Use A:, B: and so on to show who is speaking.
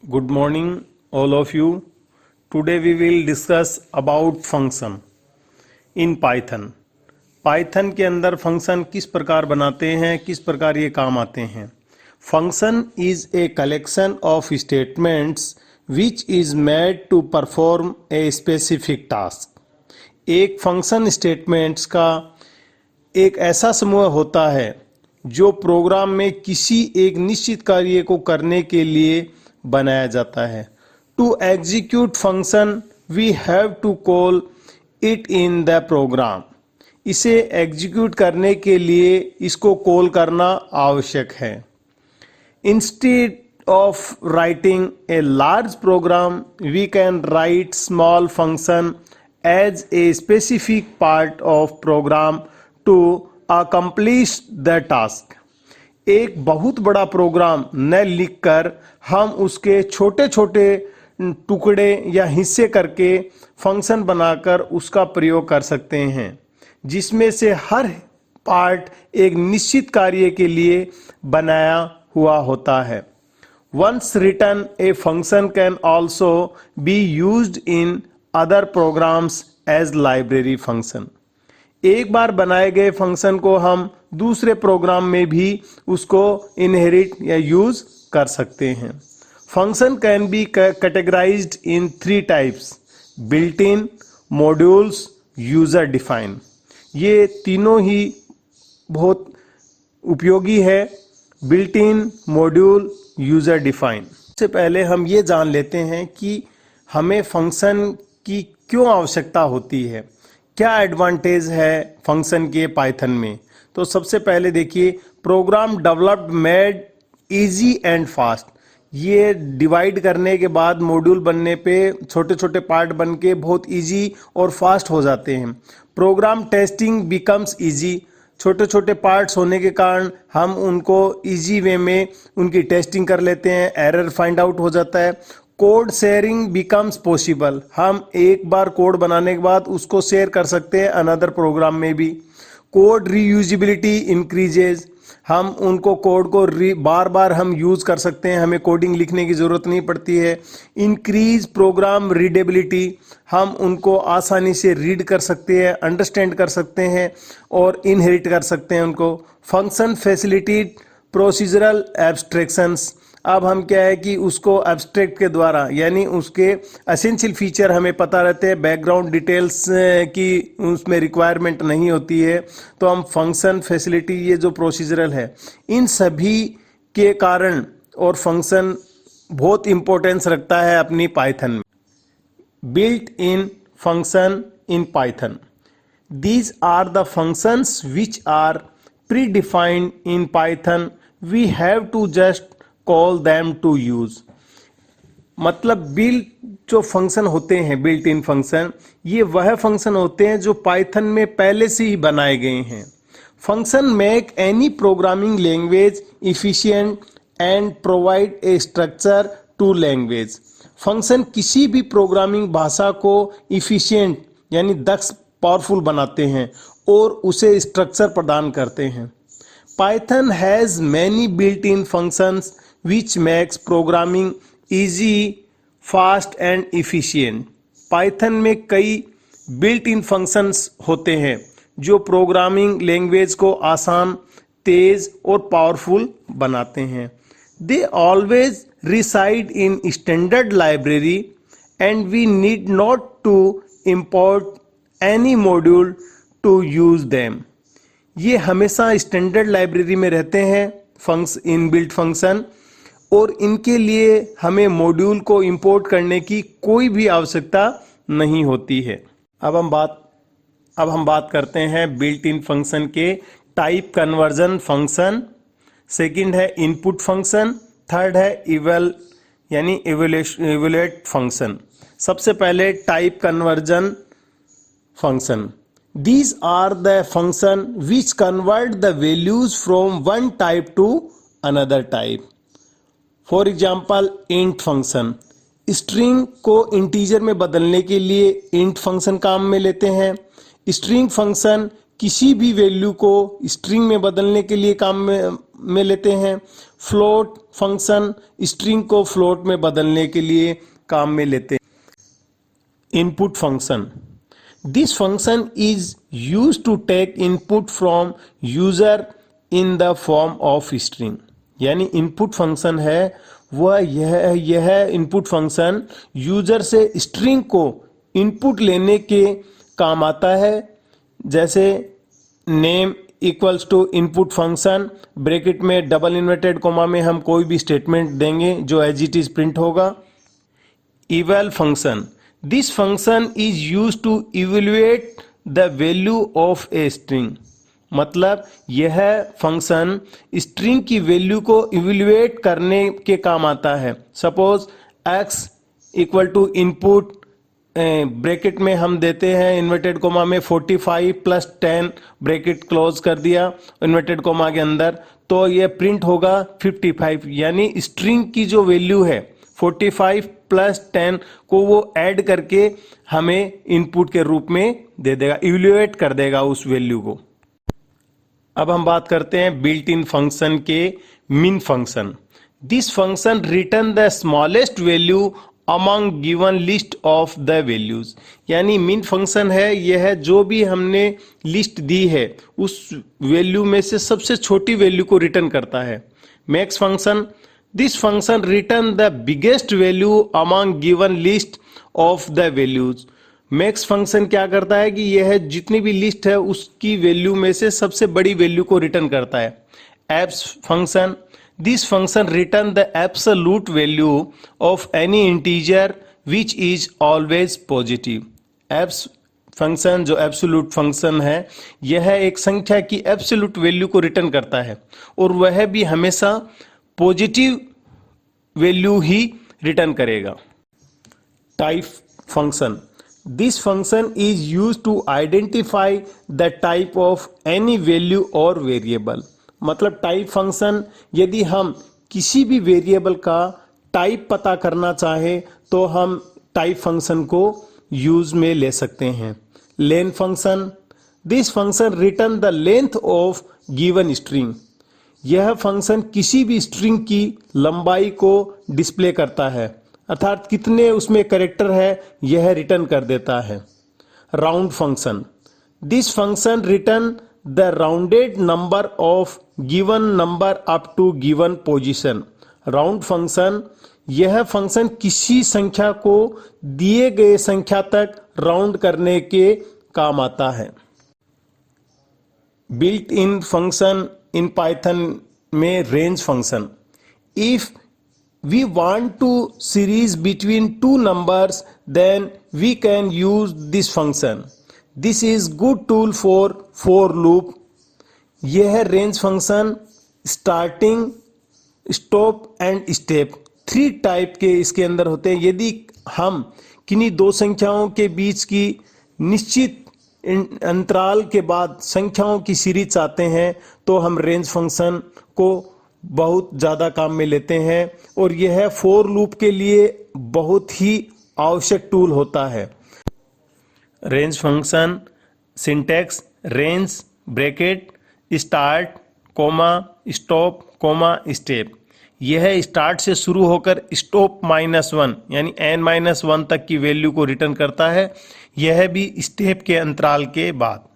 A: Good morning, all of you. Today we will discuss about function in Python. Python के अंदर function किस प्रकार बनाते हैं, किस प्रकार ये काम आते हैं. Function is a collection of statements which is made to perform a specific task. एक फंक्शन स्टेटमेंट्स का एक ऐसा समूह होता है जो प्रोग्राम में किसी एक निश्चित कार्य को करने के लिए बनाया जाता है. To execute function we have to call it in the program. इसे एग्जीक्यूट करने के लिए इसको कॉल करना आवश्यक है. Instead of writing a large program we can write small function as a specific part of program to accomplish the task. एक बहुत बड़ा प्रोग्राम न लिखकर हम उसके छोटे छोटे टुकड़े या हिस्से करके फंक्शन बनाकर उसका प्रयोग कर सकते हैं, जिसमें से हर पार्ट एक निश्चित कार्य के लिए बनाया हुआ होता है. Once written a function can also be used in other programs as library function. एक बार बनाए गए फंक्शन को हम दूसरे प्रोग्राम में भी उसको इनहेरिट या यूज कर सकते हैं. Function can be categorised in 3 types: built in, modules, user define. ये तीनों ही बहुत उपयोगी है. बिल्ट इन, मॉड्यूल, यूजर डिफाइन. सबसे पहले हम ये जान लेते हैं कि हमें फंक्शन की क्यों आवश्यकता होती है, क्या एडवांटेज है फंक्शन के पाइथन में. तो सबसे पहले देखिए, program developed made easy and fast. ये डिवाइड करने के बाद मॉड्यूल बनने पे छोटे छोटे पार्ट बन के बहुत इजी और फास्ट हो जाते हैं. Program testing becomes easy. छोटे छोटे पार्ट्स होने के कारण हम उनको इजी वे में उनकी टेस्टिंग कर लेते हैं, एरर फाइंड आउट हो जाता है. Code sharing becomes possible. हम एक बार कोड बनाने के बाद उसको शेयर कर सकते हैं अनदर प्रोग्राम में भी. Code reusability increases. हम उनको कोड को बार बार हम यूज कर सकते हैं, हमें कोडिंग लिखने की जरूरत नहीं पड़ती है. Increase program readability. हम उनको आसानी से रीड कर सकते हैं, अंडरस्टैंड कर सकते हैं और इनहेरिट कर सकते हैं उनको. Function facilitate procedural abstractions. अब हम क्या है कि उसको एब्स्ट्रैक्ट के द्वारा, यानी उसके एसेंशियल फीचर हमें पता रहते हैं, बैकग्राउंड डिटेल्स की उसमें रिक्वायरमेंट नहीं होती है, तो हम फंक्शन फैसिलिटी, ये जो प्रोसीजरल है, इन सभी के कारण और फंक्शन बहुत इंपॉर्टेंस रखता है अपनी पाइथन में. Built in function in Python. These are the functions which are predefined in Python. We have to just call them to use. मतलब बिल्ट जो फंक्शन होते हैं, बिल्ट इन फंक्शन, ये वह फंक्शन होते हैं जो पाइथन में पहले से ही बनाए गए हैं. Function make any programming language efficient and provide a structure to language. Function किसी भी प्रोग्रामिंग भाषा को इफिशिएंट यानी दक्ष, पावरफुल बनाते हैं और उसे स्ट्रक्चर प्रदान करते हैं. Python has many built-in functions which makes programming easy, fast and efficient. Python में कई built-in functions होते हैं जो प्रोग्रामिंग लैंग्वेज को आसान, तेज और पावरफुल बनाते हैं. They always reside in standard library and we need not to import any module to use them. ये हमेशा स्टैंडर्ड लाइब्रेरी में रहते हैं इनबिल्ट फंक्शन, और इनके लिए हमें मॉड्यूल को इंपोर्ट करने की कोई भी आवश्यकता नहीं होती है. अब हम बात करते हैं बिल्ट इन फंक्शन के टाइप कन्वर्जन फंक्शन. सेकंड है इनपुट फंक्शन. थर्ड है इवैल्यूएट फंक्शन. सबसे पहले type conversion function. These are the function which convert the values from one type to another type. For example, int function. String को integer में बदलने के लिए int function काम में लेते हैं. String function किसी भी वैल्यू को स्ट्रिंग में बदलने के लिए काम में लेते हैं। फ्लोट फंक्शन स्ट्रिंग को फ्लोट में बदलने के लिए काम में लेते हैं। Input function, this function is used to take input from user in the form of string. यानी इनपुट फंक्शन है वह यह इनपुट फंक्शन यूजर से स्ट्रिंग को इनपुट लेने के काम आता है। जैसे name equals to input function, bracket में डबल इन्वर्टेड कोमा में हम कोई भी स्टेटमेंट देंगे जो एज इट इज प्रिंट होगा। Eval function, this function is used to evaluate the value of a string. मतलब यह फंक्शन स्ट्रिंग की वैल्यू को इवेल्युएट करने के काम आता है। Suppose x equal to input, bracket में हम देते हैं इन्वर्टेड कोमा में 45 प्लस 10 ब्रैकेट क्लोज कर दिया इन्वर्टेड कोमा के अंदर, तो ये प्रिंट होगा 55। यानी स्ट्रिंग की जो वैल्यू है 45 प्लस 10 को वो ऐड करके हमें इनपुट के रूप में दे देगा, इवेल्युएट कर देगा उस वैल्यू को। अब हम बात करते हैं बिल्ट इन फंक्शन के min function. This function return the smallest value among given list of the values. यानी min फंक्शन है यह जो भी हमने लिस्ट दी है उस वैल्यू में से सबसे छोटी वैल्यू को रिटर्न करता है। Max function, this function return the biggest value among given list of the values. Max function क्या करता है कि यह जितनी भी लिस्ट है उसकी वैल्यू में से सबसे बड़ी वैल्यू को रिटर्न करता है। Abs function, this function return the absolute value of any integer which is always positive. Abs function जो एब्सोल्यूट फंक्शन है यह एक संख्या की एब्सोल्यूट वैल्यू को रिटर्न करता है और वह भी हमेशा पॉजिटिव वैल्यू ही रिटर्न करेगा। Type function, this function is used to identify the type of any value और वेरिएबल। मतलब टाइप फंक्शन, यदि हम किसी भी वेरिएबल का टाइप पता करना चाहे तो हम टाइप फंक्शन को यूज में ले सकते हैं। Length function, this function return the length of given string. यह फंक्शन किसी भी स्ट्रिंग की लंबाई को डिस्प्ले करता है, अर्थात कितने उसमें कैरेक्टर है यह रिटर्न कर देता है। Round function, this function return the rounded number of given number up to given position. Round function, यह फंक्शन किसी संख्या को दिए गए संख्या तक राउंड करने के काम आता है। Built in function in Python में range function, if we want to series between two numbers then we can use this function. This is good tool for loop. यह range function starting, stop and step 3 type के इसके अंदर होते हैं। यदि हम किन्हीं दो संख्याओं के बीच की निश्चित अंतराल के बाद संख्याओं की सीरीज चाहते हैं तो हम रेंज फंक्शन को बहुत ज़्यादा काम में लेते हैं और यह फॉर लूप के लिए बहुत ही आवश्यक टूल होता है। Range function syntax range bracket start comma stop comma step. यह स्टार्ट से शुरू होकर स्टॉप -1 यानी n-1 तक की वैल्यू को रिटर्न करता है, यह भी स्टेप के अंतराल के बाद।